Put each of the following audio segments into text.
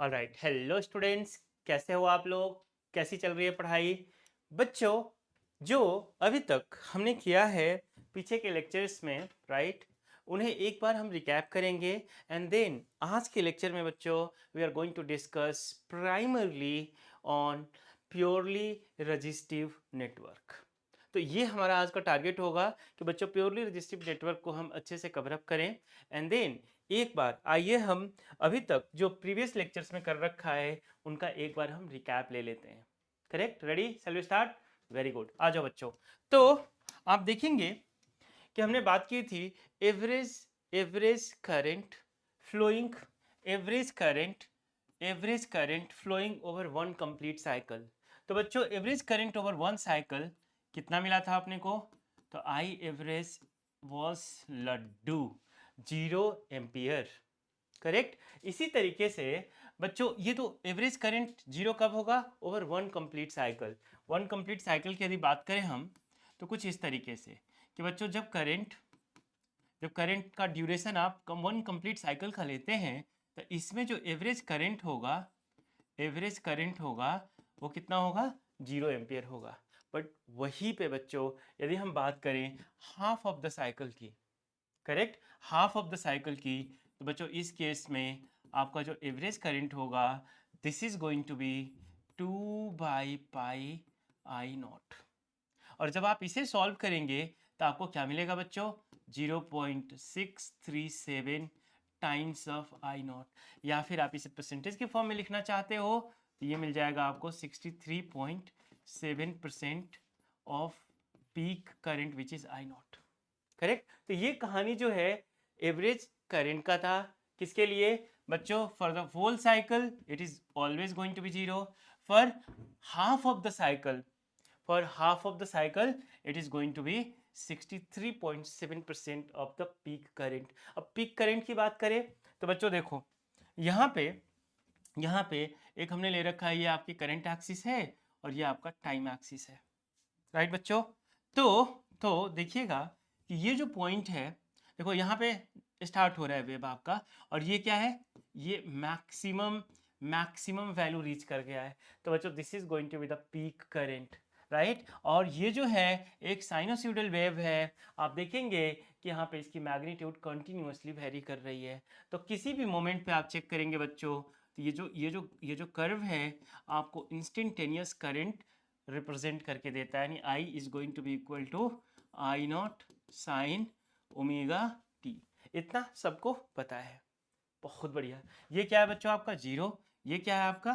Alright, hello students, कैसे हो आप लोग? कैसी चल रही है पढ़ाई? बच्चों, जो अभी तक हमने किया है पीछे के लेक्चर्स में, राइट, उन्हें एक बार हम रिकैप करेंगे। एंड देन आज के लेक्चर में बच्चों we are going to discuss primarily on purely resistive network. तो ये हमारा आज का टारगेट होगा कि बच्चों प्योरली रजिस्टिव नेटवर्क को हम अच्छे से कवर अप करें। एंड देन एक बार आइए हम अभी तक जो प्रीवियस लेक्चर्स में कर रखा है उनका एक बार हम रिकैप ले लेते हैं। Correct? Ready? Shall we start? Very good, आ जाओ बच्चों। तो आप देखेंगे कि हमने बात की थी average average current flowing, average current average current flowing over one complete cycle. तो बच्चों average current over one cycle कितना मिला था अपने को? तो I average was laddu, 0 ampere. Correct? इसी तरीके से बच्चों ये तो एवरेज करंट जीरो कब होगा? Over one complete cycle. One complete cycle की यदि बात करें हम तो कुछ इस तरीके से कि बच्चों जब करंट का ड्यूरेशन आप वन कंप्लीट साइकिल का लेते हैं तो इसमें जो एवरेज करंट होगा वो कितना होगा? 0 एम्पियर होगा। बट वहीं पे बच्चों यदि हम बात करें हाफ ऑफ द साइकिल की, correct, half of the cycle की, तो बच्चों इस केस में आपका जो एवरेज करंट होगा this is going to be 2/πI0। और जब आप इसे सॉल्व करेंगे तो आपको क्या मिलेगा बच्चों? 0.637 टाइम्स ऑफ I0। या फिर आप इसे परसेंटेज के फॉर्म में लिखना चाहते हो तो ये मिल जाएगा आपको 63.7% off peak current which is I0। Correct? तो ये कहानी जो है एवरेज करंट का था। किसके लिए बच्चों? For the whole cycle it is always going to be zero. For half of the cycle, for half of the cycle it is going to be 63.7% of the peak current। अब peak current की बात करें तो बच्चों देखो यहाँ पे एक हमने ले रखा है, ये आपकी करंट एक्सिस है और ये आपका टाइम एक्सिस है, राइट बच्चों? तो देखिएगा कि ये जो पॉइंट है, देखो यहाँ पे स्टार्ट हो रहा है वेव आपका, और ये क्या है? ये मैक्सिमम वैल्यू रीच कर गया है। तो बच्चों this is going to be the peak current, right? और ये जो है एक साइनोसॉइडल वेव है। आप देखेंगे कि यहाँ पे इसकी मैग्नीट्यूड कंटिन्यूअसली वेरी कर रही है। तो किसी भी मोमेंट पे आप चेक करेंगे बच्चों तो ये जो कर्व है आपको इंस्टेंटेनियस करंट रिप्रेजेंट करके देता है, यानी I is going to be equal to I0 sine omega t. इतना सबको पता है, बहुत बढ़िया। ये क्या है बच्चों? आपका जीरो। ये क्या है आपका?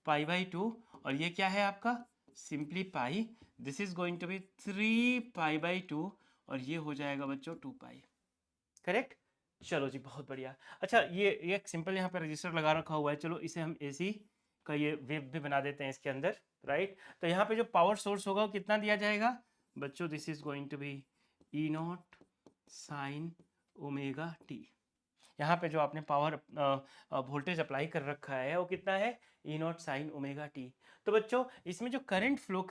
π/2। और ये क्या है आपका? Simply pi. This is going to be 3π/2 और ये हो जाएगा बच्चों 2π। करेक्ट? चलो जी, बहुत बढ़िया। अच्छा, ये एक सिंपल यहाँ पे रजिस्टर लगा रखा हुआ है, चलो इसे हम एसी का ये वेव भी बना देते हैं इसके अंदर, राइट? तो यहाँ पे जो पावर सोर्स होगा वो कितना दिया जाएगा बच्चों? This is going to be E0 sine omega t. यहाँ पे जो आपने पावर वोल्टेज अप्लाई कर रखा है वो कितना है? E0 sine omega T. तो बच्चों इसमें जो करंट फ्लो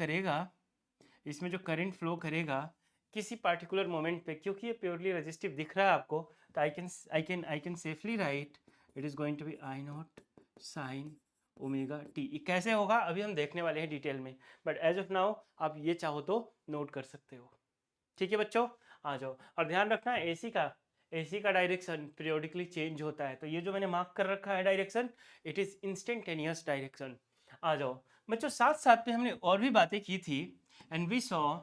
करेगा किसी पार्टिकुलर मोमेंट पे, क्योंकि ये प्योरली रेजिस्टिव दिख रहा है आपको, तो I can safely write it is going to be I0 sine omega t. कैसे होगा अभी हम देखने वाले हैं डिटेल में, बट एज ऑफ नाउ आप ये चाहो तो नोट कर सकते हो। ठीक है बच्चों, आ जाओ। और ध्यान रखना एसी का डायरेक्शन पीरियोडिकली चेंज होता है, तो ये जो मैंने मार्क कर रखा है direction, it is instantaneous direction. आ जाओ बच्चों, साथ साथ में हमने और भी बातें की थी and we saw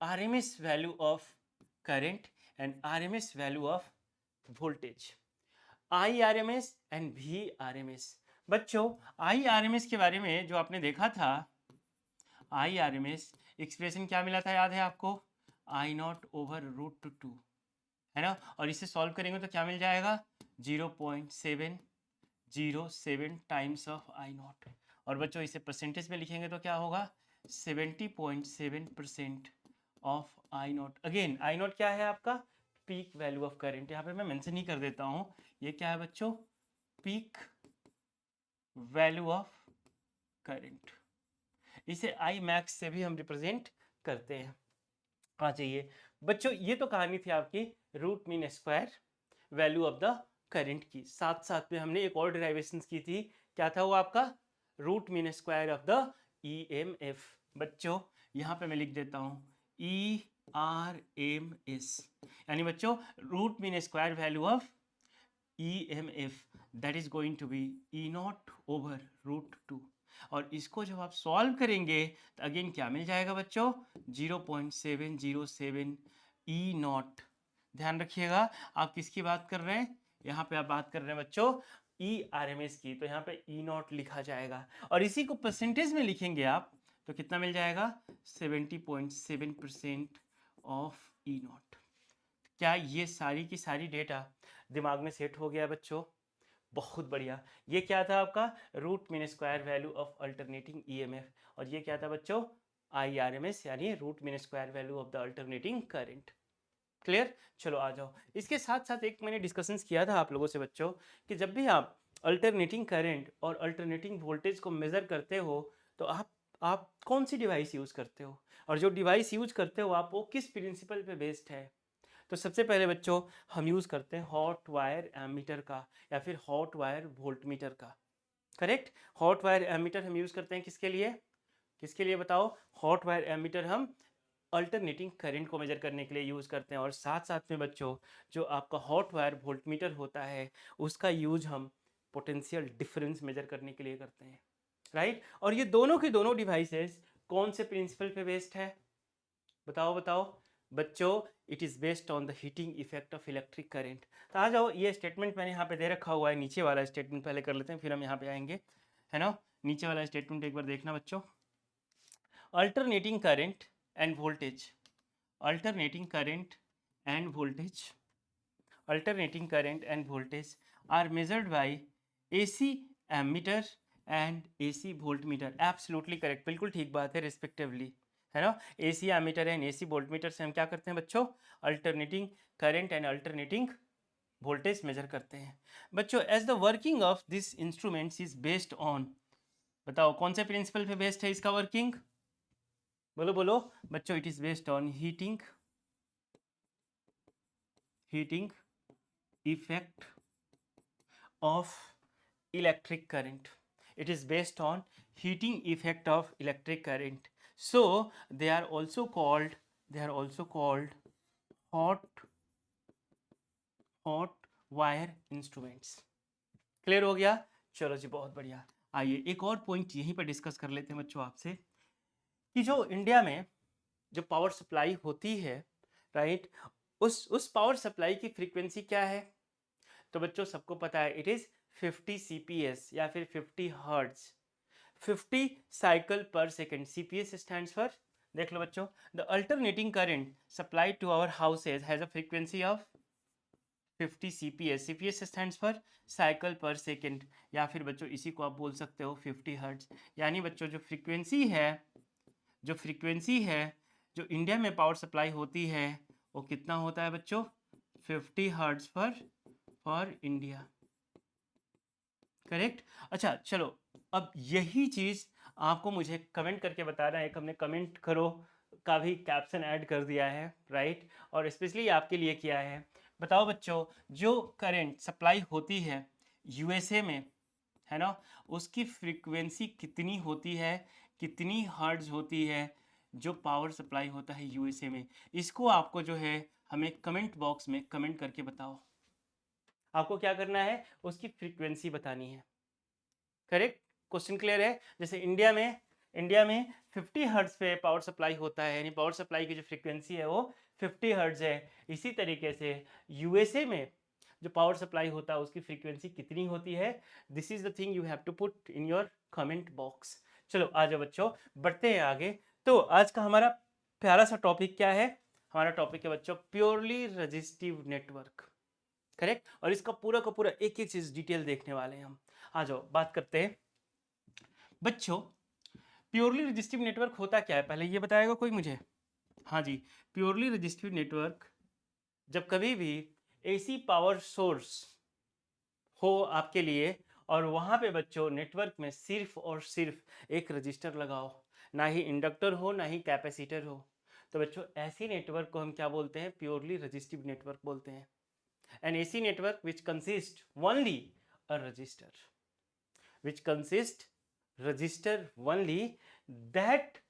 RMS value of current and RMS value of voltage, IRMS and VRMS। बच्चों IRMS के बारे में जो आपने देखा था, IRMS एक्सप्रेशन क्या मिला था याद है आपको? I0/√2 है ना? और इसे सॉल्व करेंगे तो क्या मिल जाएगा? 0.707 टाइम्स ऑफ I0। और बच्चों इसे परसेंटेज में लिखेंगे तो क्या होगा? 70.7% ऑफ I0। अगेन I0 क्या है आपका? Peak value of current. यहाँ पे मैं मेंशन ही कर देता हूँ, ये क्या है बच्चों? Peak value of current. इसे I मैक्स से भी हम रिप्रेजेंट करते हैं। आ जाइए बच्चों, ये तो कहानी थी आपकी root mean square value of the current की। साथ साथ में हमने एक और डेरिवेशन की थी, क्या था वो आपका, root mean square of the EMF। बच्चों यहाँ पे मैं लिख देता हूँ ERMS, यानी बच्चों root mean square value of EMF that is going to be E0/√2। और इसको जब आप सॉल्व करेंगे तो अगेन क्या मिल जाएगा बच्चों, 0.707 E0। ध्यान रखिएगा आप किसकी बात कर रहे हैं, यहाँ पे आप बात कर रहे हैं बच्चों ERMS की, तो यहाँ पे E0 लिखा जाएगा। और इसी को परसेंटेज में लिखेंगे आप तो कितना मिल जाएगा, 70.7% ऑफ E0। क्या ये सारी की सारी डेटा दिमाग में सेट हो गया बच्चों? बहुत बढ़िया। ये क्या था आपका, root mean square value of alternating EMF, और ये क्या था बच्चों, IRMS यानी root mean square value of the alternating current. Clear? चलो आ जाओ। इसके साथ साथ एक मैंने डिस्कशन किया था आप लोगों से बच्चों कि जब भी आप अल्टरनेटिंग करंट और अल्टरनेटिंग वोल्टेज को मेजर करते हो तो आप कौन सी डिवाइस यूज करते हो, और जो डिवाइस यूज करते हो आप वो किस प्रिंसिपल पे बेस्ड है। तो सबसे पहले बच्चों हम यूज करते हैं हॉट वायर एमीटर का या फिर हॉट वायर वोल्टमीटर का। करेक्ट? हॉट वायर एमीटर हम यूज करते हैं किसके लिए, किसके लिए बताओ, हॉट वायर एमीटर हम अल्टरनेटिंग करंट को मेजर करने के लिए यूज करते हैं। और साथ साथ में बच्चों जो आपका हॉट वायर वोल्टमीटर होता है उसका यूज हम पोटेंशियल डिफरेंस मेजर करने के लिए करते हैं, राइट? और ये दोनों की दोनों डिवाइसेस कौन से प्रिंसिपल पे बेस्ड है, बताओ बताओ बच्चों, it is based on the heating effect of electric current. तो आ जाओ, ये स्टेटमेंट मैंने यहाँ पे दे रखा हुआ है, नीचे वाला स्टेटमेंट पहले कर लेते हैं फिर हम यहाँ पे आएंगे, है ना? नीचे वाला स्टेटमेंट एक बार देखना बच्चों, alternating current end voltage, alternating current and voltage, alternating current and voltage are measured by AC ammeter and AC voltmeter। Absolutely correct, बिल्कुल ठीक बात है, respectively, है ना? AC ammeter and AC voltmeter से हम क्या करते हैं बच्चों, alternating current and alternating voltage measure करते हैं बच्चों। as the working of this instruments is based on, बताओ कौन से प्रिंसिपल पे बेस्ड है इसका वर्किंग, बोलो बोलो बच्चों, it is based on heating effect of electric current, it is based on heating effect of electric current, so they are also called hot wire instruments। Clear हो गया? चलो जी बहुत बढ़िया। आइए एक और पॉइंट यहीं पर डिस्कस कर लेते हैं बच्चों आपसे कि जो इंडिया में जो पावर सप्लाई होती है, राइट, उस पावर सप्लाई की फ्रीक्वेंसी क्या है? तो बच्चों सबको पता है इट इज 50 CPS या फिर 50 hertz, 50 cycle per second. CPS stands for, देख लो बच्चों, the alternating current supplied to our houses has a frequency of 50 CPS। CPS stands for cycle per second, या फिर बच्चों इसी को आप बोल सकते हो 50 हर्ट्ज। यानी बच्चों जो फ्रीक्वेंसी है जो इंडिया में पावर सप्लाई होती है वो कितना होता है बच्चों, 50 हर्ट्ज फॉर इंडिया। करेक्ट? अच्छा चलो, अब यही चीज आपको मुझे कमेंट करके बताना है। एक हमने कमेंट करो का भी कैप्शन ऐड कर दिया है, राइट, और स्पेशली आपके लिए किया है। बताओ बच्चों, जो करंट सप्लाई होती है USA में, है ना, उसकी फ्रीक्वेंसी कितनी होती है, कितनी हर्ट्ज होती है जो पावर सप्लाई होता है USA में? इसको आपको जो है हमें कमेंट बॉक्स में कमेंट करके बताओ। आपको क्या करना है, उसकी फ्रीक्वेंसी बतानी है। करेक्ट? क्वेश्चन क्लियर है? जैसे इंडिया में 50 हर्ट्ज पे पावर सप्लाई होता है, यानी पावर सप्लाई की जो फ्रीक्वेंसी है वो 50 हर्ट्ज है। इसी तरीके से USA में जो पावर सप्लाई होता है उसकी फ्रीक्वेंसी कितनी होती है? This is the thing you have to put in your comment box. चलो आ जाओ बच्चों, बढ़ते हैं आगे। तो आज का हमारा प्यारा सा टॉपिक क्या है? हमारा टॉपिक है बच्चों प्योरली रेजिस्टिव नेटवर्क। करेक्ट? और इसका पूरा का पूरा एक एक चीज डिटेल देखने वाले हैं हम। आ जाओ बात करते हैं बच्चों, प्योरली रेजिस्टिव नेटवर्क होता क्या है, पहले ये बताएगा कोई मुझे? हाँ जी, प्योरली रेजिस्टिव नेटवर्क जब कभी भी AC पावर सोर्स हो आपके लिए और वहां पे बच्चों नेटवर्क में सिर्फ और सिर्फ एक रजिस्टर लगाओ, ना ही इंडक्टर हो ना ही कैपेसिटर हो, तो बच्चों ऐसी नेटवर्क को हम क्या बोलते हैं, प्योरली रेजिस्टिव नेटवर्क बोलते हैं। an AC network which consists only a resistor, which consists resistor only, that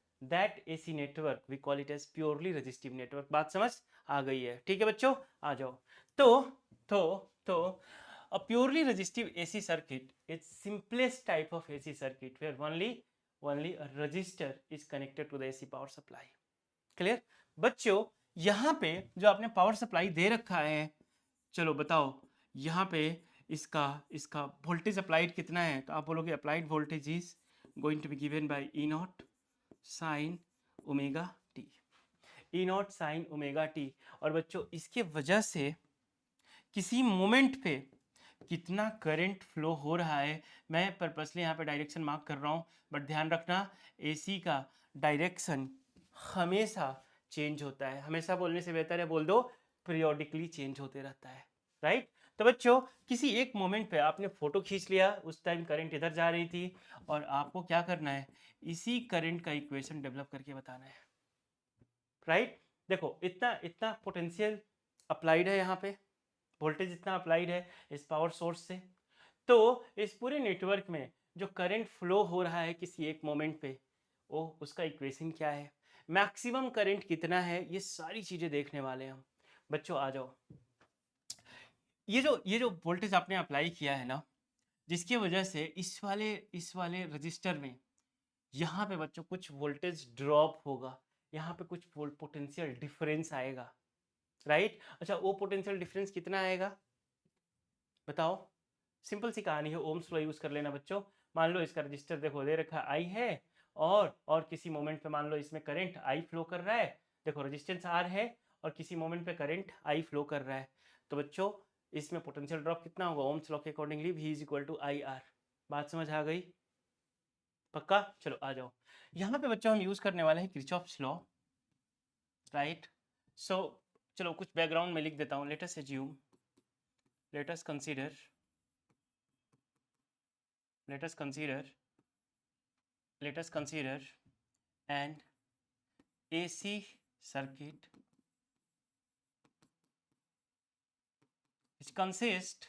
AC network we call it as purely resistive network. बात समझ आ गई है? ठीक है बच्चों, आ जाओ. तो a purely resistive AC circuit is simplest type of AC circuit where only a resistor is connected to the AC power supply. Clear बच्चों? यहाँ पे जो आपने पावर सप्लाई दे रखा है, चलो बताओ यहाँ पे इसका इसका वोल्टेज अप्लाइड कितना है, तो आप बोलोगे applied voltage is going to be given by E not sine omega t, E not sine omega t. और बच्चों इसके वजह से किसी मोमेंट पे कितना करंट फ्लो हो रहा है, मैं पर्पसली यहाँ पे डायरेक्शन मार्क कर रहा हूँ, बट ध्यान रखना एसी का डायरेक्शन हमेशा चेंज होता है. हमेशा बोलने से बेहतर है बोल दो पीरियोडिकली चेंज होते रहता है, राइट? तो बच्चों किसी एक मोमेंट पे आपने फोटो खींच लिया, उस टाइम करंट इधर जा रही थी, और आपको क्या करना है, इसी करंट का इक्वेशन डेवलप करके बताना है, राइट? देखो इतना इतना पोटेंशियल अप्लाइड है यहाँ पे, वोल्टेज इतना अप्लाइड है इस पावर सोर्स से, तो इस पूरे नेटवर्क में जो करंट फ्लो हो रहा है किसी एक मोमेंट पे, वो उसका इक्वेशन क्या है, मैक्सिमम करंट कितना है, ये सारी चीजें देखने वाले हैं हम. बच्चों आ जाओ, ये जो वोल्टेज आपने अप्लाई किया है ना, जिसकी वजह से इस वाले रजिस्टर में यहाँ पे बच्चों कुछ वोल्टेज ड्रॉप होगा, यहाँ पे कुछ पोटेंशियल डिफरेंस आएगा, राइट? अच्छा वो पोटेंशियल डिफरेंस कितना आएगा बताओ? सिंपल सी कहानी है, ओम्स लॉ यूज कर लेना बच्चों. मान लो इसका रजिस्टर देखो दे रखा आई है, और किसी मोमेंट पे मान लो इसमें करंट आई फ्लो कर रहा है, देखो रेजिस्टेंस आर है और किसी मोमेंट पे करंट आई फ्लो कर रहा है, तो बच्चों इसमें पोटेंशियल ड्रॉप कितना होगा? ओम्स लॉ के accordingly V is equal to I R. बात समझ आ गई? पक्का? चलो आ जाओ, यहाँ पे बच्चों हम यूज करने वाले हैं किरचॉफ्स लॉ, राइट? सो चलो कुछ बैकग्राउंड में लिख देता हूँ. Let us assume, let us consider an AC circuit which consists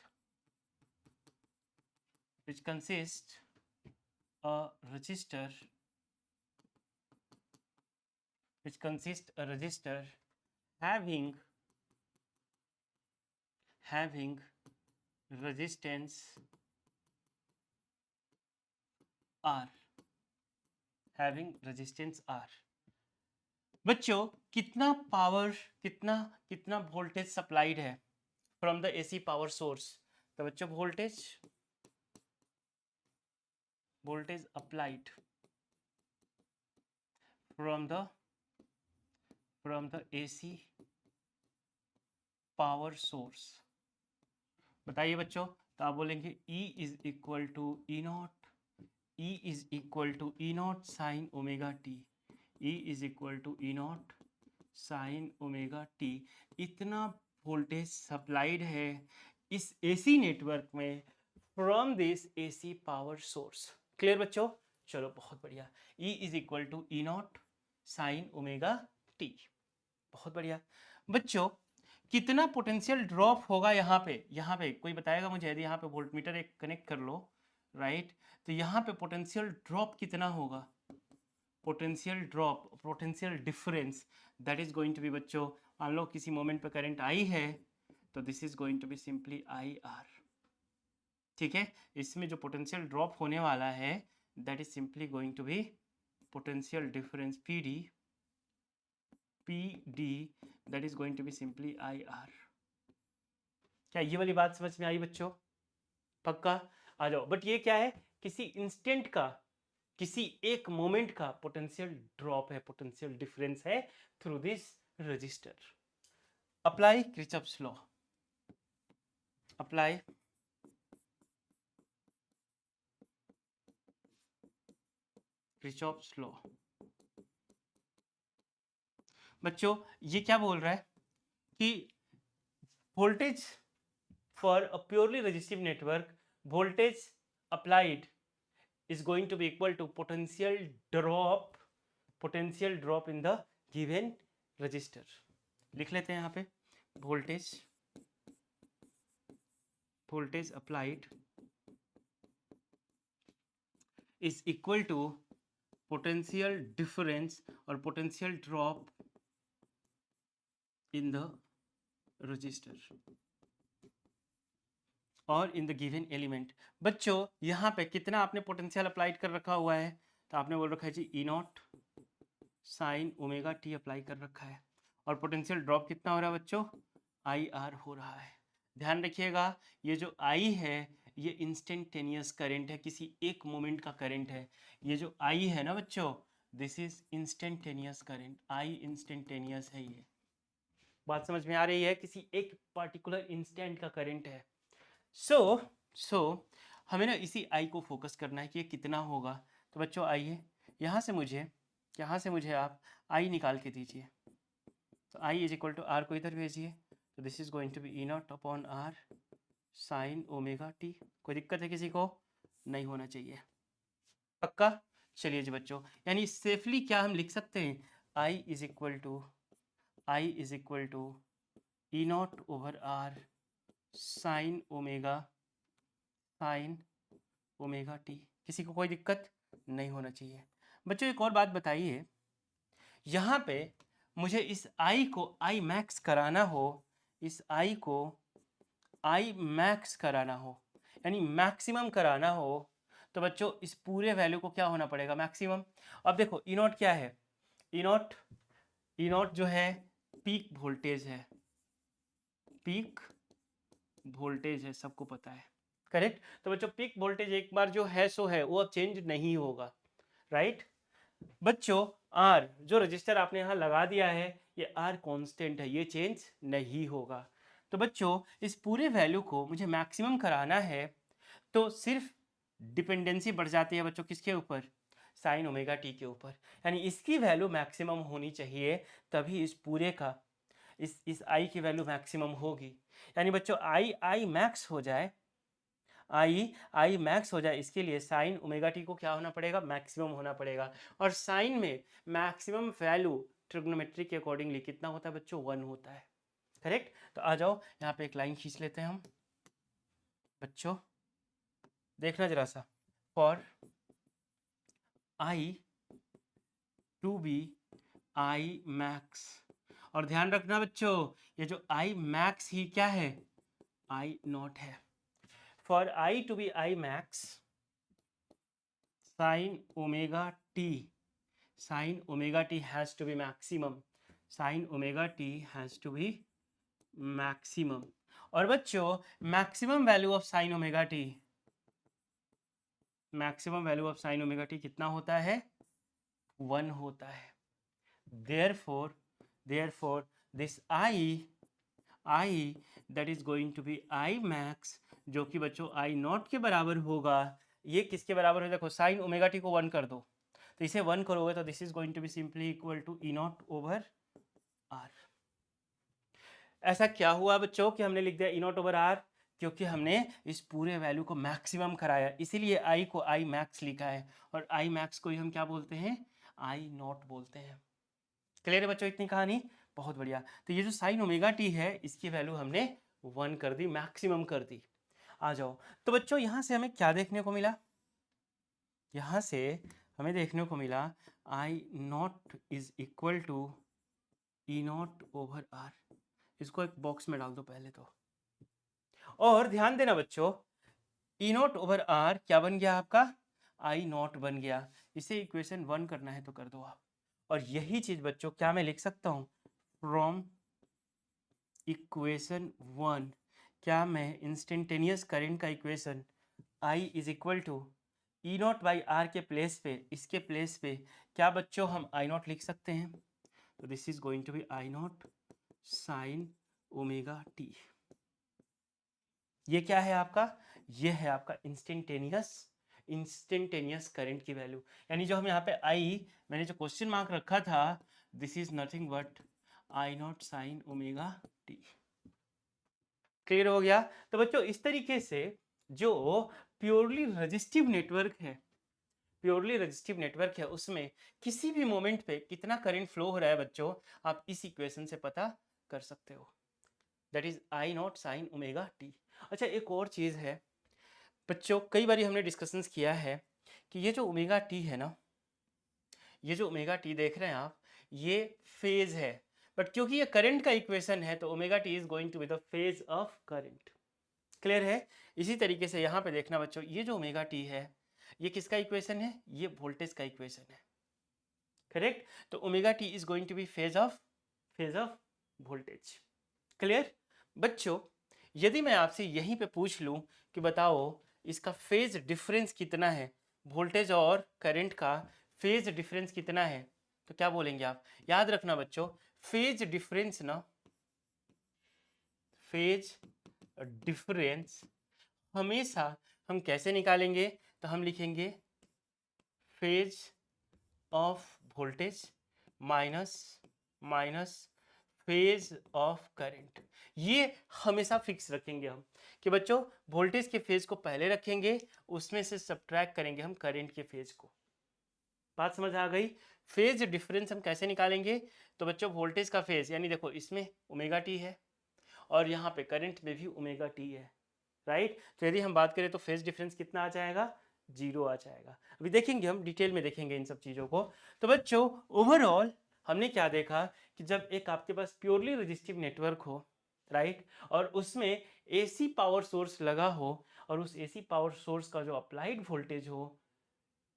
a resistor having resistance R, बच्चों कितना पावर, कितना वोल्टेज सप्लाइड है from the AC power source? तो बच्चों voltage applied from the AC power source, बताइए बच्चों. तो आप बोलेंगे E is equal to E not sine omega t, E is equal to E not sine omega t. इतना voltage supplied है इस एसी नेटवर्क में from this AC power source. Clear बच्चों? चलो बहुत बढ़िया. E is equal to E not sine omega T. बहुत बढ़िया बच्चों. कितना पोटेंशियल ड्रॉप होगा यहाँ पे कोई बताएगा मुझे? यदि यहाँ पे वोल्टमीटर एक कनेक्ट कर लो, राइट, तो यहाँ पे पोटेंशियल ड्रॉप कितना होगा? Potential difference that is going to be बच्चों, मान लो किसी मोमेंट पे करंट आई है, तो this is going to be simply I R. ठीक है, इसमें जो पोटेंशियल ड्रॉप होने वाला है that is simply going to be potential difference PD, that is going to be simply IR. क्या ये वाली बात समझ में आई बच्चों? पक्का? आ जाओ. बट ये क्या है? किसी इंस्टेंट का, किसी एक मोमेंट का पोटेंशियल ड्रॉप है, पोटेंशियल डिफरेंस है through this register. Apply Kirchhoff's law, apply Kirchhoff's law. बच्चों ये क्या बोल रहा है कि voltage for a purely resistive network, voltage applied is going to be equal to potential drop in the given resistor. लिख लेते हैं यहाँ पे voltage voltage applied is equal to potential difference or potential drop in the resistor और in the given element. बच्चों यहाँ पे कितना आपने पोटेंशियल अप्लाइड कर रखा हुआ है, तो आपने बोल रखा है जी E not sine omega t apply कर रखा है, और पोटेंशियल ड्रॉप कितना हो रहा है बच्चों, आई आर हो रहा है। ध्यान रखिएगा ये जो आई है ये इंस्टेंटेनियस करंट है, किसी एक मोमेंट का करंट है। ये जो आई है ना बच्चों, this is instantaneous current, I instantaneous है। ये बात समझ में आ रही है, किसी एक पर्टिकुलर इंस्टेंट का करंट है। सो हमें ना इसी आई को फोकस करना है कि ये कितना होगा। तो बच्चों आइए यहाँ से मुझे आप आई निकाल के दीजिए। तो I is equal to R को इधर भेजिए, तो this is going to be E not upon R sine omega t. कोई दिक्कत है किसी को? नहीं होना चाहिए, पक्का? चलिए जी बच्चों, यानी सेफली क्या हम लिख सकते हैं, I is equal to E not over R sine omega t. किसी को कोई दिक्कत नहीं होना चाहिए। बच्चों एक और बात बताइए, यहाँ पे मुझे इस आई को आई मैक्स कराना हो, इस आई को आई मैक्स कराना हो, यानी मैक्सिमम कराना हो, तो बच्चों इस पूरे वैल्यू को क्या होना पड़ेगा, मैक्सिमम। अब देखो ई नॉट क्या है, ई नॉट जो है पीक वोल्टेज है, पीक वोल्टेज है, सबको पता है, करेक्ट। तो बच्चों पीक वोल्टेज एक बार जो है सो है, वो अब चेंज नहीं होगा, राइट। बच्चों आर जो रजिस्टर आपने यहाँ लगा दिया है, ये आर कांस्टेंट है, ये चेंज नहीं होगा। तो बच्चों इस पूरे वैल्यू को मुझे मैक्सिमम कराना है, तो सिर्फ डिपेंडेंसी बढ़ जाती है बच्चों किसके ऊपर, साइन ओमेगा टी के ऊपर, यानी इसकी वैल्यू मैक्सिमम होनी चाहिए, तभी इस पूरे का इस आई की वैल्यू मैक्सिमम होगी। यानी बच्चों आई मैक्स हो जाए, आई मैक्स हो जाए, इसके लिए साइन ओमेगा टी को क्या होना पड़ेगा, मैक्सिमम होना पड़ेगा। और साइन में मैक्सिमम वैल्यू ट्रिग्नोमेट्री के अकॉर्डिंगली कितना होता है बच्चों, 1 होता है, करेक्ट। तो आ जाओ यहाँ पे एक लाइन खींच लेते हैं हम बच्चों, देखना जरा सा, for I to be I max, और ध्यान रखना बच्चों ये जो आई मैक्स ही क्या है, आई नॉट है। For I to be I max sine omega t has to be maximum, sine omega t has to be maximum. और बच्चों maximum value of sine omega t, maximum value of sine omega t कितना होता है, 1 होता है। therefore this I that is going to be I max, जो कि बच्चों I नॉट के बराबर होगा। ये किसके बराबर है, देखो साइन ओमेगा टी को 1 कर दो, तो इसे 1 करोगे तो this is going to be simply equal to E not over R. ऐसा क्या हुआ बच्चों कि हमने लिख दिया ई नॉट ओवर आर, क्योंकि हमने इस पूरे वैल्यू को मैक्सिमम कराया, इसीलिए आई को आई मैक्स लिखा है, और आई मैक्स को ही हम क्या बोलते हैं, आई नॉट बोलते हैं। क्लियर है बच्चों इतनी कहानी, बहुत बढ़िया। तो ये जो साइन ओमेगा टी है इसकी वैल्यू हमने 1 कर दी, मैक्सिमम कर दी। आ जाओ, तो बच्चों यहाँ से हमें क्या देखने को मिला, यहाँ से हमें देखने को मिला I naught is equal to E not over R. इसको एक बॉक्स में डाल दो पहले तो, और ध्यान देना बच्चों ई नॉट ओवर आर क्या बन गया आपका, आई नॉट बन गया। इसे इक्वेशन 1 करना है तो कर दो आप। और यही चीज बच्चों क्या मैं लिख सकता हूं, फ्रॉम इक्वेशन 1 क्या मैं इंस्टेंटेनियस करंट का equation I is equal to E not by R के प्लेस पे, इसके प्लेस पे क्या बच्चों हम आई नॉट लिख सकते हैं। तो this is going to be I not sine omega t. ये क्या है आपका, ये है आपका इंस्टेंटेनियस करंट की वैल्यू। यानी जो हम यहाँ पे आई, मैंने जो क्वेश्चन मार्क रखा था, this is nothing but I not sine omega t. Clear हो गया। तो बच्चों इस तरीके से जो प्योरली रजिस्टिव नेटवर्क है उसमें किसी भी मोमेंट पे कितना करंट फ्लो हो रहा है बच्चों, आप इस इक्वेशन से पता कर सकते हो, that is I not sine omega T. अच्छा, एक और चीज़ है बच्चों, कई बार हमने डिस्कशंस किया है कि ये जो ओमेगा टी है ना, ये जो ओमेगा टी देख रहे हैं आप, ये फेज है, बट क्योंकि ये करंट का इक्वेशन है तो omega t is going to be the phase of current. Clear है? इसी तरीके से यहाँ पे देखना बच्चों, ये जो ओमेगा टी है ये किसका इक्वेशन है? ये वोल्टेज का इक्वेशन है, करेक्ट? तो omega t is going to be phase of voltage. Clear बच्चों? यदि मैं आपसे यहीं पे पूछ लूं कि बताओ इसका फेज डिफरेंस कितना है, वोल्टेज और करंट का फेज डिफरेंस कितना है, तो क्या बोलेंगे आप? याद रखना बच्चों, फेज डिफरेंस ना, फेज डिफरेंस हमेशा हम कैसे निकालेंगे? तो हम लिखेंगे phase of voltage minus minus phase of current. ये हमेशा फिक्स रखेंगे हम कि बच्चों वोल्टेज के फेज को पहले रखेंगे, उसमें से सब्ट्रैक्ट करेंगे हम करंट के फेज को। बात समझ आ गई? फेज डिफरेंस हम कैसे निकालेंगे? तो बच्चों वोल्टेज का फेज, यानी देखो इसमें ओमेगा टी है और यहाँ पे करंट में भी ओमेगा टी है, राइट? तो यदि हम बात करें तो फेज डिफरेंस कितना आ जाएगा? 0 आ जाएगा। अभी देखेंगे, हम डिटेल में देखेंगे इन सब चीज़ों को। तो बच्चों ओवरऑल हमने क्या देखा कि जब एक आपके पास प्योरली रजिस्टिव नेटवर्क हो, राइट, और उसमें एसी पावर सोर्स लगा हो और उस एसी पावर सोर्स का जो अप्लाइड वोल्टेज हो,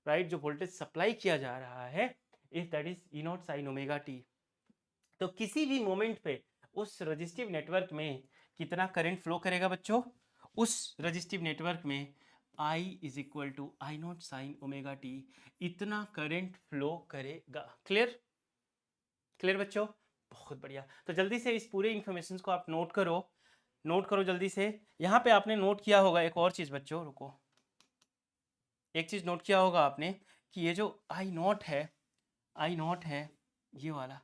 राइट, जो वोल्टेज सप्लाई किया जा रहा है, if that is E not sine omega T, तो किसी भी मोमेंट पे उस रजिस्टिव नेटवर्क में कितना करंट फ्लो करेगा बच्चों? उस रजिस्टिव नेटवर्क में I is equal to I not sine omega t, इतना करंट फ्लो करेगा। क्लियर? क्लियर बच्चों? बहुत बढ़िया। तो जल्दी से इस पूरे इंफॉर्मेशन को आप नोट करो, नोट करो जल्दी से। यहाँ पे आपने नोट किया होगा एक और चीज़ बच्चों, रुको, एक चीज़ नोट किया होगा आपने कि ये जो आई नॉट है, आई नॉट है ये वाला,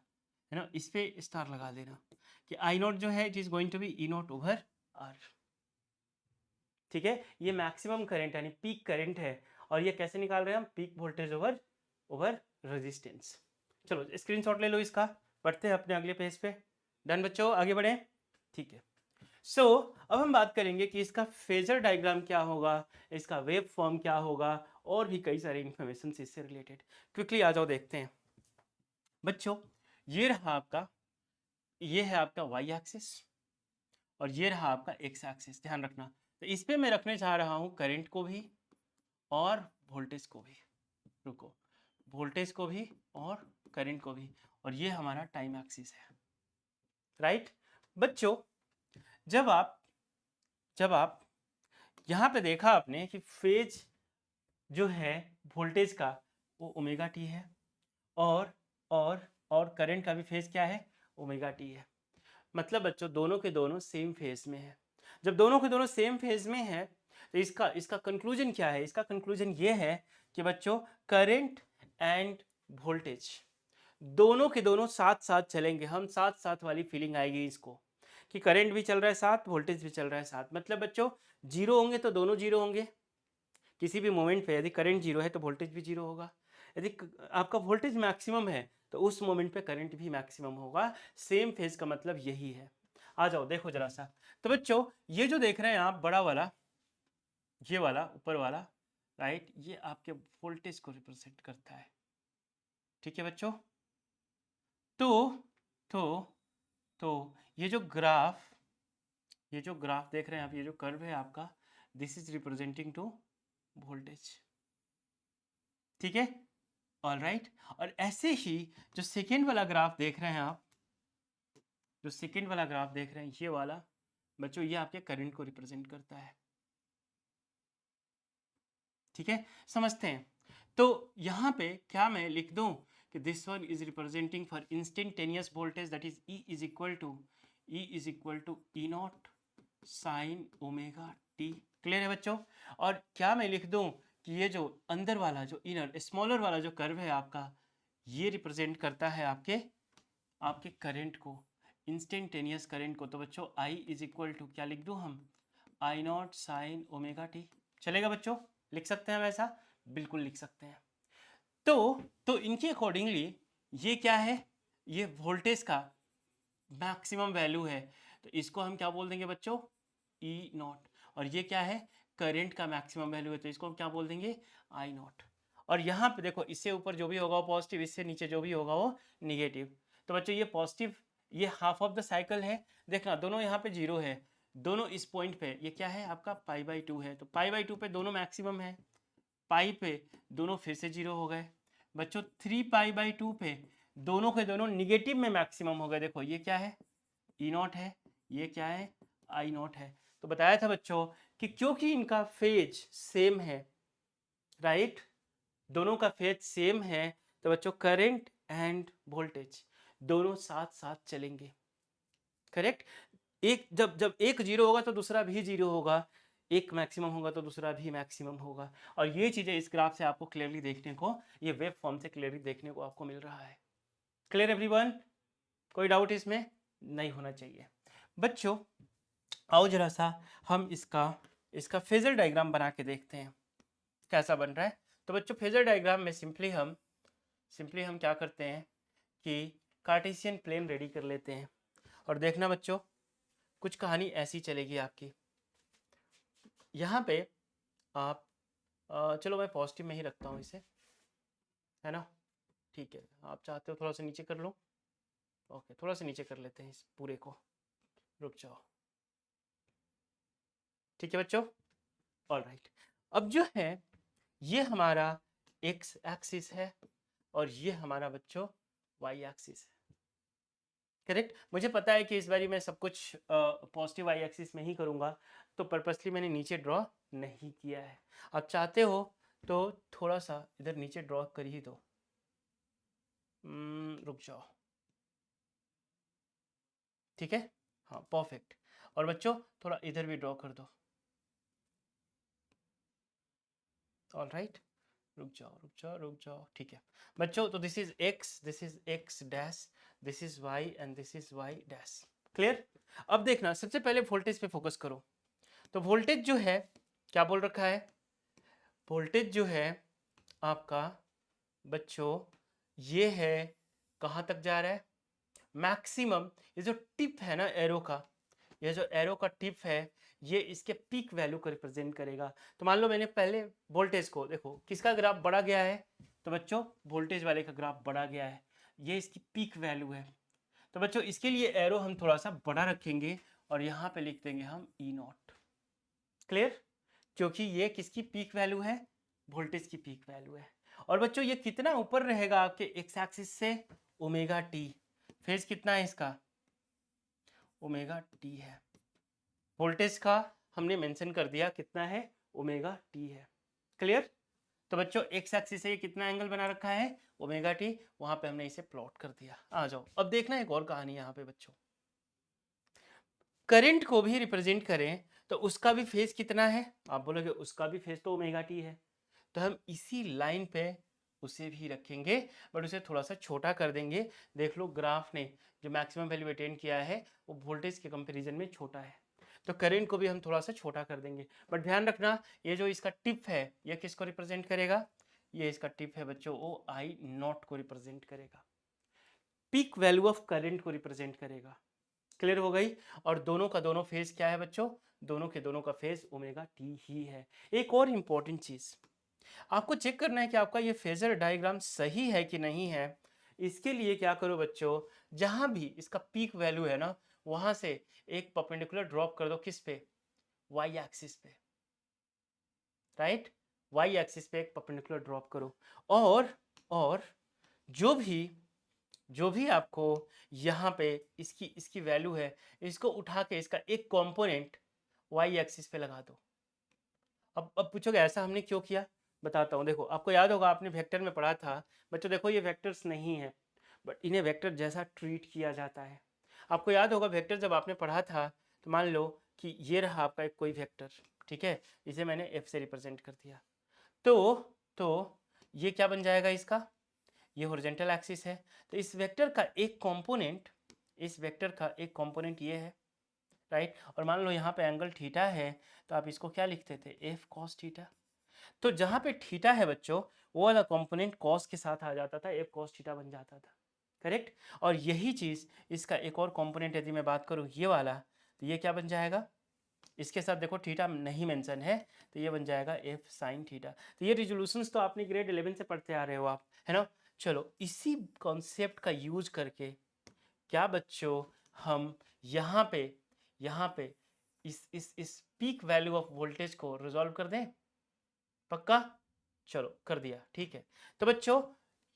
है ना, इस पे स्टार लगा देना कि आई नॉट जो है it is going to be E not over R. ठीक है, ये मैक्सिमम करंट यानी पीक करंट है, और ये कैसे निकाल रहे हैं हम? Peak voltage over over resistance. चलो स्क्रीनशॉट ले लो इसका, बढ़ते हैं अपने अगले पेज पे। डन बच्चों, आगे बढ़े? ठीक है। सो अब हम बात करेंगे कि इसका फेजर डायग्राम क्या होगा, इसका वेव फॉर्म क्या होगा, और भी कई सारे इंफॉर्मेशन इससे रिलेटेड। क्विकली आ जाओ देखते हैं बच्चों। ये रहा आपका, ये है आपका वाई एक्सिस और ये रहा आपका एक्स एक्सिस, ध्यान रखना। तो इस पे मैं रखने जा रहा हूँ करंट को भी और वोल्टेज को भी, रुको, वोल्टेज को भी और करंट को भी, और ये हमारा टाइम एक्सिस है, राइट बच्चों? जब आप यहाँ पे देखा आपने कि फेज जो है वोल्टेज का वो ओमेगा टी है, और और करंट का भी फेज क्या है? ओमेगा टी है। मतलब बच्चों दोनों के दोनों सेम फेज में है। जब दोनों के दोनों सेम फेज में है तो इसका कंक्लूजन क्या है? इसका कंक्लूजन ये है कि बच्चों करंट एंड वोल्टेज दोनों के दोनों साथ साथ चलेंगे। हम साथ साथ वाली फीलिंग आएगी इसको कि करंट भी चल रहा है साथ, वोल्टेज भी चल रहा है साथ। मतलब बच्चों जीरो होंगे तो दोनों जीरो होंगे। किसी भी मोमेंट पे यदि करंट जीरो है तो वोल्टेज भी जीरो होगा। यदि आपका वोल्टेज मैक्सिमम है तो उस मोमेंट पे करंट भी मैक्सिमम होगा। सेम फेज का मतलब यही है। आ जाओ देखो जरा सा। तो बच्चों ये जो देख रहे हैं आप बड़ा वाला, ये वाला ऊपर वाला, राइट, ये आपके वोल्टेज को रिप्रेजेंट करता है। ठीक है बच्चों? तो तो तो ये जो ग्राफ देख रहे हैं आप, ये जो कर्व है आपका, this is representing two voltage. ठीक है, ऑल राइट। और ऐसे ही जो सेकेंड वाला ग्राफ देख रहे हैं आप, जो सेकेंड वाला ग्राफ देख रहे हैं ये वाला बच्चों, ये आपके करंट को रिप्रेजेंट करता है। ठीक है, समझते हैं। तो यहाँ पे क्या मैं लिख दूं कि this one is representing for instantaneous voltage that is E is equal to E not sine omega t. Clear है बच्चों? और क्या मैं लिख दूं कि ये जो अंदर वाला, जो इनर स्मॉलर वाला जो कर्व है आपका, ये रिप्रेजेंट करता है आपके आपके करंट को, इंस्टेंटेनियस करंट को। तो बच्चों आई इज इक्वल टू क्या लिख दूं हम? आई नॉट साइन ओमेगा टी। चलेगा बच्चों? लिख सकते हैं हम ऐसा? बिल्कुल लिख सकते हैं। तो इनके अकॉर्डिंगली ये क्या है? ये वोल्टेज का मैक्सिमम वैल्यू है। तो इसको हम क्या बोल देंगे बच्चों? E not. और ये क्या है, करंट का मैक्सिमम वैल्यू है, तो इसको क्या बोल देंगे, आई नॉट। और यहाँ पे देखो इससे ऊपर जो भी होगा वो पॉजिटिव, इससे नीचे जो भी होगा वो निगेटिव। तो बच्चों ये पॉजिटिव, ये हाफ ऑफ द साइकिल है, देखना दोनों यहाँ पे जीरो है, दोनों इस पॉइंट पे ये क्या है आपका π/2 है, तो π/2 पे दोनों मैक्सिमम है, पाई पे दोनों फिर से जीरो हो गए। बच्चों 3π/2 पे दोनों के दोनों निगेटिव में मैक्सिमम हो गए, देखो ये क्या है, ई नॉट है, ये क्या है, आई नॉट है। तो बताया था बच्चों कि क्योंकि इनका फेज सेम है, राइट, दोनों का फेज सेम है, तो बच्चों करंट एंड वोल्टेज दोनों साथ साथ चलेंगे, करेक्ट। एक जब जब एक जीरो होगा तो दूसरा भी जीरो होगा, एक मैक्सिमम होगा तो दूसरा भी मैक्सिमम होगा। और ये चीजें इस ग्राफ से आपको क्लियरली देखने को, ये वेव फॉर्म से क्लियरली देखने को आपको मिल रहा है। क्लियर एवरीवन, कोई डाउट इसमें नहीं होना चाहिए। बच्चों आओ जरा सा हम इसका इसका फेजर डायग्राम बना के देखते हैं कैसा बन रहा है। तो बच्चों फेजर डायग्राम में सिंपली हम क्या करते हैं कि कार्टेशियन प्लेन रेडी कर लेते हैं, और देखना बच्चों कुछ कहानी ऐसी चलेगी आपकी। यहाँ पे आप चलो मैं पॉजिटिव में ही रखता हूँ इसे, है ना, ठीक है, आप चाहते हो थोड़ा सा नीचे कर लो, ओके थोड़ा सा नीचे कर लेते हैं इस पूरे को, रुक जाओ, ठीक है बच्चों, ऑलराइट। अब जो है ये हमारा एक्स एक्सिस है और ये हमारा बच्चों वाई एक्सिस है, करेक्ट। मुझे पता है कि इस बारी मैं सब कुछ पॉजिटिव वाई एक्सिस में ही करूँगा, तो पर्पसली मैंने नीचे ड्रॉ नहीं किया है। आप चाहते हो तो थोड़ा सा इधर नीचे ड्रॉ कर ही दो, रुक जाओ, ठीक है, हाँ परफेक्ट। और बच्चों थोड़ा इधर भी ड्रॉ कर दो, ऑलराइट, रुक जाओ, ठीक है बच्चों। तो this is X dash, this is Y and this is Y dash, clear. अब देखना सबसे पहले वोल्टेज पे फोकस करो। तो वोल्टेज जो है क्या बोल रखा है, वोल्टेज जो है आपका बच्चों ये है कहाँ तक जा रहा है, मैक्सिमम। ये जो टिप है ना एरो का, ये जो एरो का टिप है ये इसके पीक वैल्यू को रिप्रेजेंट करेगा। तो मान लो मैंने पहले वोल्टेज को देखो किसका ग्राफ बढ़ा गया है, तो बच्चों वोल्टेज वाले का ग्राफ बढ़ा गया है, ये इसकी पीक वैल्यू है। तो बच्चों इसके लिए एरो हम थोड़ा सा बड़ा रखेंगे और यहाँ पे लिख देंगे हम ई नॉट, क्लियर, क्योंकि ये किसकी पीक वैल्यू है, वोल्टेज की पीक वैल्यू है। और बच्चों ये कितना ऊपर रहेगा आपके एक्स एक्सिस से, ओमेगा टी, फेज कितना है इसका, ओमेगा टी है, वोल्टेज का हमने मेंशन कर दिया कितना है, ओमेगा टी है, क्लियर। तो बच्चों एक्स एक्सिस से ये कितना एंगल बना रखा है, ओमेगा टी, वहां पे हमने इसे प्लॉट कर दिया। आ जाओ अब देखना एक और कहानी यहाँ पे बच्चों, करंट को भी रिप्रेजेंट करें तो उसका भी फेज कितना है, आप बोलोगे उसका भी फेज तो ओमेगा टी है, तो हम इसी लाइन पे उसे भी रखेंगे, बट उसे थोड़ा सा छोटा कर देंगे। देख लो ग्राफ ने जो मैक्सिमम वैल्यू अटेन किया है वो वोल्टेज के कंपैरिजन में छोटा है, तो करंट को भी हम थोड़ा सा छोटा कर देंगे। बट ध्यान रखना ये जो इसका टिप है ये किसको रिप्रेजेंट करेगा, ये इसका टिप है बच्चों वो आई नॉट को रिप्रेजेंट करेगा, पीक वैल्यू ऑफ करंट को रिप्रेजेंट करेगा, क्लियर हो गई। और दोनों का दोनों फेज क्या है बच्चों, दोनों के दोनों का फेज ओमेगा टी ही है। एक और इंपॉर्टेंट चीज आपको चेक करना है कि आपका ये फेजर डायग्राम सही है कि नहीं है। इसके लिए क्या करो बच्चों, जहां भी इसका पीक वैल्यू है ना वहां से एक परपेंडिकुलर ड्रॉप कर दो, किस पे, वाई एक्सिस पे, राइट, वाई एक्सिस पे एक परपेंडिकुलर ड्रॉप करो। और जो भी आपको यहाँ पे इसकी इसकी वैल्यू है इसको उठा के इसका एक कंपोनेंट वाई एक्सिस पे लगा दो। अब पूछोगे ऐसा हमने क्यों किया, बताता हूँ। देखो आपको याद होगा आपने वेक्टर में पढ़ा था बच्चों, देखो ये वेक्टर्स नहीं है बट इन्हें वेक्टर जैसा ट्रीट किया जाता है। आपको याद होगा वेक्टर जब आपने पढ़ा था तो मान लो कि ये रहा आपका एक कोई वेक्टर, ठीक है, इसे मैंने एफ से रिप्रेजेंट कर दिया, तो ये क्या बन जाएगा इसका, ये हॉरिजॉन्टल एक्सिस है। तो इस वेक्टर का एक कंपोनेंट ये है, राइट। और मान लो यहाँ पे एंगल थीटा है तो आप इसको क्या लिखते थे, एफ कॉस थीटा। तो जहाँ पे थीटा है बच्चों वो वाला कंपोनेंट कॉस के साथ आ जाता था, एफ कॉस थीटा बन जाता था, करेक्ट। और यही चीज़ इसका एक और कंपोनेंट यदि मैं बात करूँ ये वाला, तो ये क्या बन जाएगा, इसके साथ देखो थीटा नहीं मेंशन है, तो ये बन जाएगा एफ साइन थीटा। तो ये रिजोल्यूशंस तो आपने ग्रेड 11 से पढ़ते आ रहे हो आप, है ना। चलो इसी कॉन्सेप्ट का यूज करके क्या बच्चों हम यहाँ पे इस पीक वैल्यू ऑफ वोल्टेज को रिजॉल्व कर दें? पक्का? चलो कर दिया, ठीक है। तो बच्चों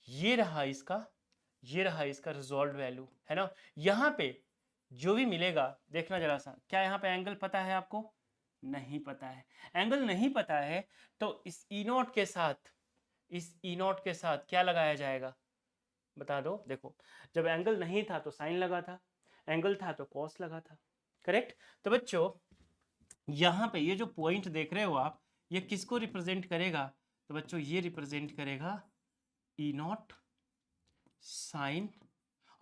ये रहा इसका रिजॉल्व वैल्यू, है ना। यहाँ पे जो भी मिलेगा देखना जरा सा, क्या यहाँ पे एंगल पता है आपको? नहीं पता है। एंगल नहीं पता है तो इस ई नॉट के साथ क्या लगाया जाएगा बता दो। देखो जब एंगल नहीं था तो साइन लगा था, एंगल था तो कॉस लगा था, करेक्ट। तो बच्चों यहाँ पे ये जो पॉइंट देख रहे हो आप, ये किसको रिप्रेजेंट करेगा? तो बच्चों ये रिप्रेजेंट करेगा ई नॉट साइन,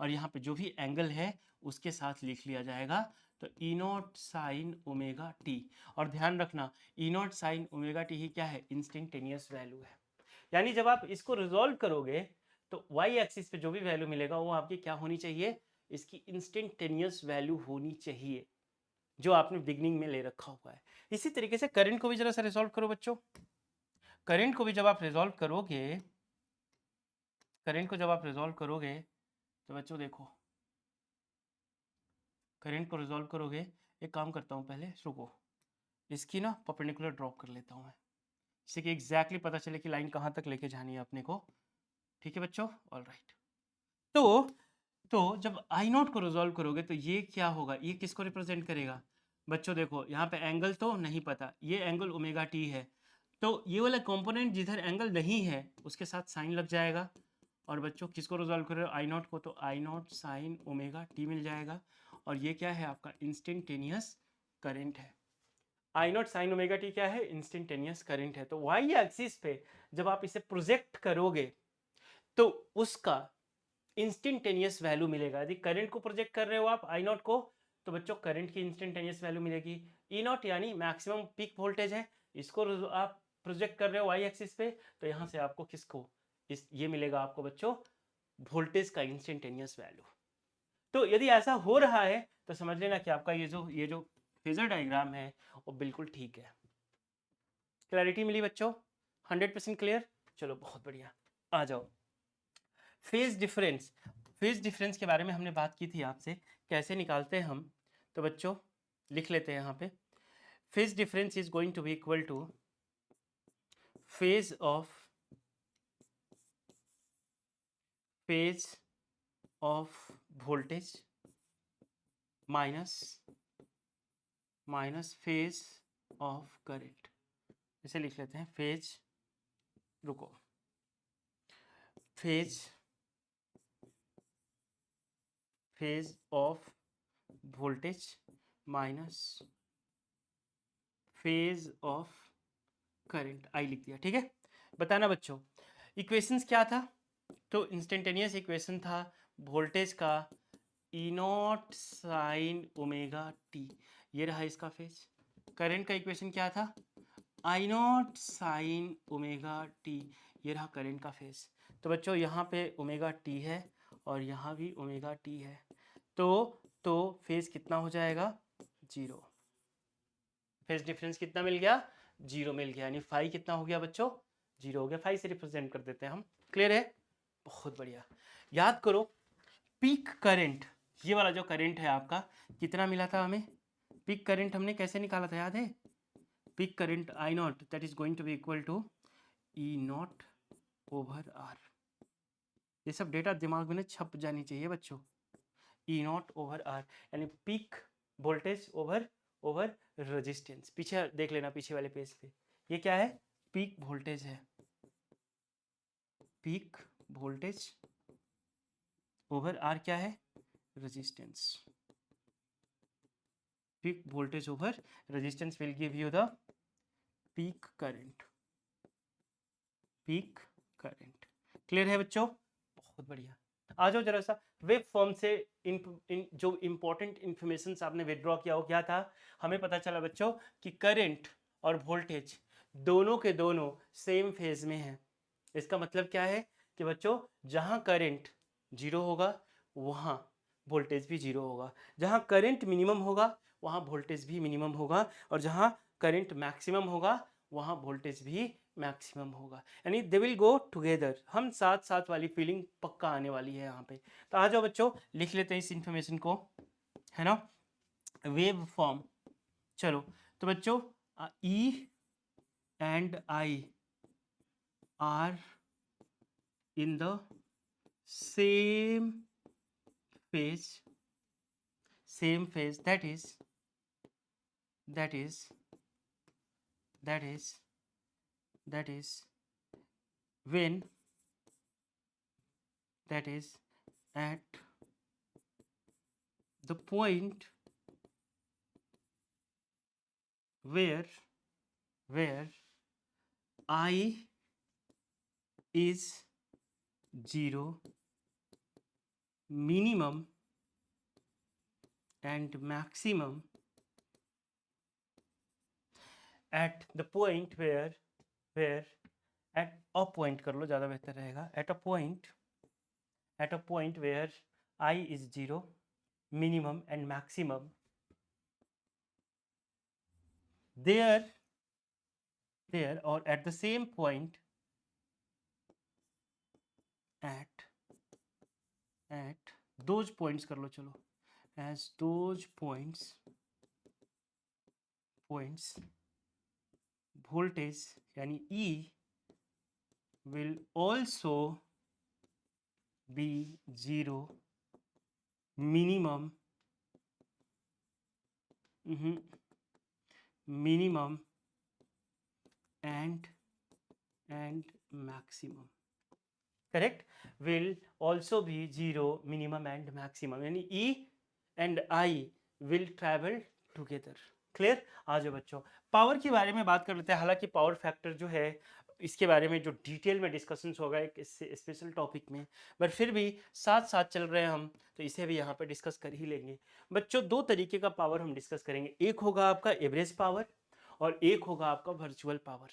और यहाँ पे जो भी एंगल है उसके साथ लिख लिया जाएगा, तो ई नॉट साइन ओमेगा टी। और ध्यान रखना ई नॉट साइन ओमेगा टी ही क्या है? इंस्टेंटेनियस वैल्यू है। यानी जब आप इसको रिजॉल्व करोगे तो वाई एक्सिस पे जो भी वैल्यू मिलेगा वो आपकी क्या होनी चाहिए? इसकी इंस्टेंटेनियस वैल्यू होनी चाहिए, जो आपने बिगनिंग में ले रखा हुआ है। इसी तरीके से करंट को भी जरा सा रिजॉल्व करो बच्चों। करंट को भी जब आप रिजॉल्व करोगे तो बच्चों देखो करंट को रिजॉल्व करोगे, एक काम करता हूँ, पहले रुको, इसकी ना परपेंडिकुलर ड्रॉप कर लेता हूँ मैं, जिससे कि एग्जैक्टली पता चले कि लाइन कहाँ तक लेके जानी है अपने को। ठीक है बच्चों, ऑल राइट। तो जब आई नॉट को रिजॉल्व करोगे तो ये क्या होगा? ये किसको रिप्रेजेंट करेगा? बच्चों देखो यहाँ पे एंगल तो नहीं पता, ये एंगल ओमेगा टी है, तो ये वाला कंपोनेंट जिधर एंगल नहीं है उसके साथ साइन लग जाएगा। और बच्चों किसको रिजॉल्व कर रहे हो? आई नॉट को, तो आई नॉट साइन ओमेगा टी मिल जाएगा। और ये क्या है? आपका इंस्टेंटेनियस करंट है। I not sine omega T क्या है? इंस्टेंटेनियस करंट है। तो वाई एक्सिस पे जब आप इसे प्रोजेक्ट करोगे तो उसका इंस्टेंटेनियस वैल्यू मिलेगा। यदि करंट को प्रोजेक्ट कर रहे हो आप आई नॉट को, तो बच्चों करंट की इंस्टेंटेनियस वैल्यू मिलेगी। ई नॉट यानी मैक्सिमम पीक वोल्टेज है, इसको आप प्रोजेक्ट कर रहे हो वाई एक्सिस पे, तो यहाँ से आपको किसको ये मिलेगा आपको बच्चों वोल्टेज का इंस्टेंटेनियस वैल्यू। तो यदि ऐसा हो रहा है तो समझ लेना कि आपका ये जो फेजर डायग्राम है वो बिल्कुल ठीक है। क्लैरिटी मिली बच्चों? 100% क्लियर? चलो बहुत बढ़िया, आ जाओ। फेज डिफरेंस के बारे में हमने बात की थी आपसे, कैसे निकालते हैं हम। तो बच्चों लिख लेते हैं यहाँ पे, phase difference is going to be equal to phase of voltage minus phase of current. इसे लिख लेते हैं phase of voltage minus phase of current, I लिख दिया, ठीक है। बताना बच्चों इक्वेशंस क्या था? तो इंस्टेंटेनियस इक्वेशन था वोल्टेज का ई नॉट साइन ओमेगा टी, ये रहा इसका फेज। करंट का इक्वेशन क्या था? आई नॉट साइन ओमेगा टी, ये रहा करंट का फेज। तो बच्चों यहाँ पे ओमेगा टी है और यहाँ भी ओमेगा टी है, तो फेज कितना हो जाएगा? 0। फेज डिफरेंस कितना मिल गया? 0 मिल गया, यानी फाई कितना हो गया बच्चों? 0 हो गया। फाई से रिप्रेजेंट कर देते हैं हम। क्लियर है? बहुत बढ़िया। याद करो पीक करंट, ये वाला जो करंट है आपका कितना मिला था हमें? पीक करंट हमने कैसे निकाला था याद है? Peak current I not that is going to be equal to E not over R. ये सब डेटा दिमाग में छप जानी चाहिए बच्चों। ई नॉट ओवर आर यानी पीक वोल्टेज ओवर रेजिस्टेंस। पीछे देख लेना, पीछे वाले पेज पे ये क्या है? पीक वोल्टेज है, पीक वोल्टेज ओवर आर क्या है? Resistance. Peak voltage over resistance will give you the peak current. Clear है बच्चों? बहुत बढ़िया। आ जाओ जरा सा वेब फॉर्म से जो इंपॉर्टेंट इंफॉर्मेशन आपने विड्रॉ किया हो क्या था? हमें पता चला बच्चों कि करंट और वोल्टेज दोनों के दोनों सेम फेज में है। इसका मतलब क्या है कि बच्चों जहां करंट 0 होगा वहां वोल्टेज भी 0 होगा, जहां करंट मिनिमम होगा वहाँ वोल्टेज भी मिनिमम होगा, और जहाँ करंट मैक्सिमम होगा वहाँ वोल्टेज भी मैक्सिमम होगा, यानी दे विल गो टुगेदर। हम साथ साथ वाली फीलिंग पक्का आने वाली है यहाँ पे। तो आ जाओ बच्चों, लिख लेते हैं इस इंफॉर्मेशन को, है ना। वेव फॉर्म, चलो तो बच्चों E and I R in the same phase, same phase, that is that is that is that is when, that is at the point where I is 0, minimum and maximum, at the point where at a point कर लो, ज़्यादा बेहतर रहेगा, at a point where I is 0, minimum and maximum, there or at the same point, at those points कर लो, चलो, as those points voltage यानी E will also be 0, minimum minimum and maximum, correct, will also be 0, minimum and maximum, यानी E and I will travel together, clear. आ जाओ बच्चों, power के बारे में बात कर लेते हैं। हालांकि पावर फैक्टर जो है इसके बारे में जो डिटेल में डिस्कशंस होगा एक इससे स्पेशल टॉपिक में, बट फिर भी साथ साथ चल रहे हैं हम, तो इसे भी यहाँ पे डिस्कस कर ही लेंगे। बच्चों दो तरीके का पावर हम डिस्कस करेंगे, एक होगा आपका एवरेज पावर और एक होगा आपका वर्चुअल पावर,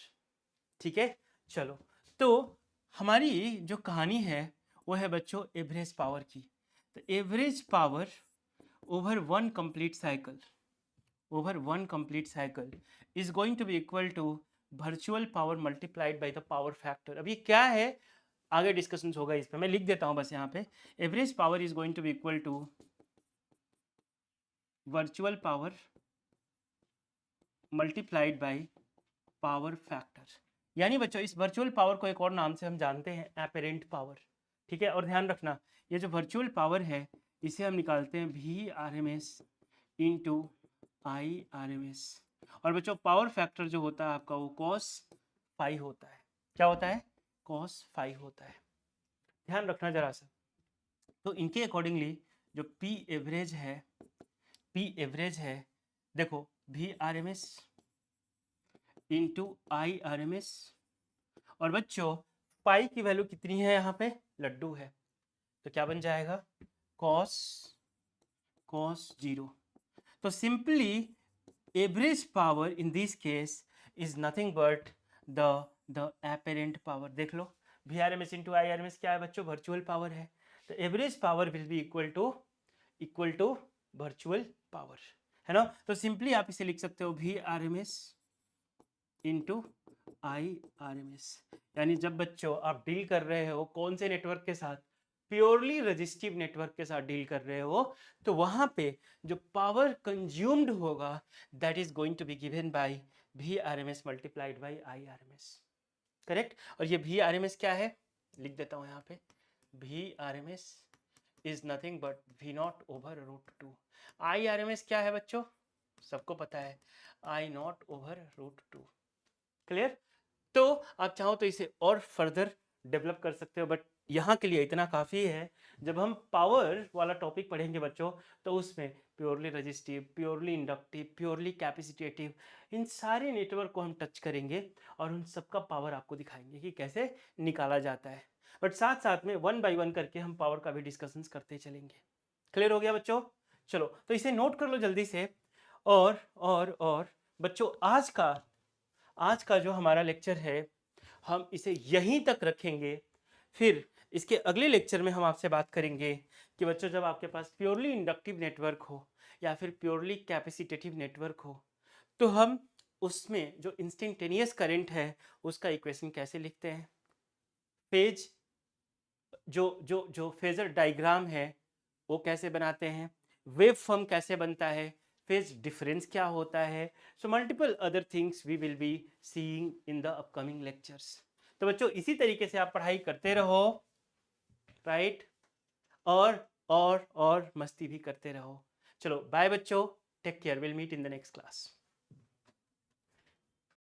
ठीक है। चलो, तो हमारी जो कहानी है वो है बच्चों एवरेज पावर की। तो average power over one complete cycle is going to be equal to virtual power multiplied by the power factor। अब ये क्या है आगे डिस्कशन होगा इस पे, मैं लिख देता हूं बस यहाँ पे, average power is going to be equal to virtual power multiplied by power factor. यानी बच्चों इस वर्चुअल पावर को एक और नाम से हम जानते हैं एपेरेंट पावर, ठीक है। और ध्यान रखना ये जो वर्चुअल पावर है इसे हम निकालते हैं V R M S into I R M S, और बच्चों पावर फैक्टर जो होता है आपका वो cos फाई होता है। क्या होता है? cos फाई होता है, ध्यान रखना जरा सा। तो इनके अकॉर्डिंगली जो P एवरेज है देखो V R M S into I R M S, और बच्चों पाई की वैल्यू कितनी है यहाँ पे? लड्डू है, तो क्या बन जाएगा? cos 0। तो simply average power in this case is nothing but the apparent power. देख लो V R M S into I R M S क्या है बच्चों? वर्चुअल पावर है। तो average power will be equal to virtual power, है ना। तो सिंपली आप इसे लिख सकते हो V R M S into I R M S. यानी जब बच्चों आप डील कर रहे हो कौन से नेटवर्क के साथ? प्योरली रजिस्टिव नेटवर्क के साथ डील कर रहे हो, तो वहां पे जो पावर कंज्यूम्ड होगा that is going to be given by V R M S multiplied by I R M S, correct. और ये वी आर एम एस क्या है? लिख देता हूं यहाँ पे, V R M S is nothing but V naught over root two. I R M S क्या है बच्चों? सबको पता है, I naught over root two, clear. तो आप चाहो तो इसे और फर्दर डेवलप कर सकते हो, बट यहाँ के लिए इतना काफ़ी है। जब हम पावर वाला टॉपिक पढ़ेंगे बच्चों तो उसमें purely resistive, purely inductive, purely capacitative, इन सारे नेटवर्क को हम टच करेंगे और उन सबका पावर आपको दिखाएंगे कि कैसे निकाला जाता है। बट साथ साथ में वन बाय वन करके हम पावर का भी डिस्कशंस करते चलेंगे। क्लियर हो गया बच्चों? चलो तो इसे नोट कर लो जल्दी से। और बच्चों आज का जो हमारा लेक्चर है हम इसे यहीं तक रखेंगे। फिर इसके अगले लेक्चर में हम आपसे बात करेंगे कि बच्चों जब आपके पास प्योरली इंडक्टिव नेटवर्क हो या फिर प्योरली कैपेसिटेटिव नेटवर्क हो, तो हम उसमें जो इंस्टेंटेनियस करंट है उसका इक्वेशन कैसे लिखते हैं, फेज जो जो जो फेजर डायग्राम है वो कैसे बनाते हैं, वेव फॉर्म कैसे बनता है, फेज डिफरेंस क्या होता है। So multiple other things we will be seeing in the upcoming lectures. तो बच्चों इसी तरीके से आप पढ़ाई करते रहो, राइट, और मस्ती भी करते रहो। चलो बाय बच्चों, take care, will meet in the next class.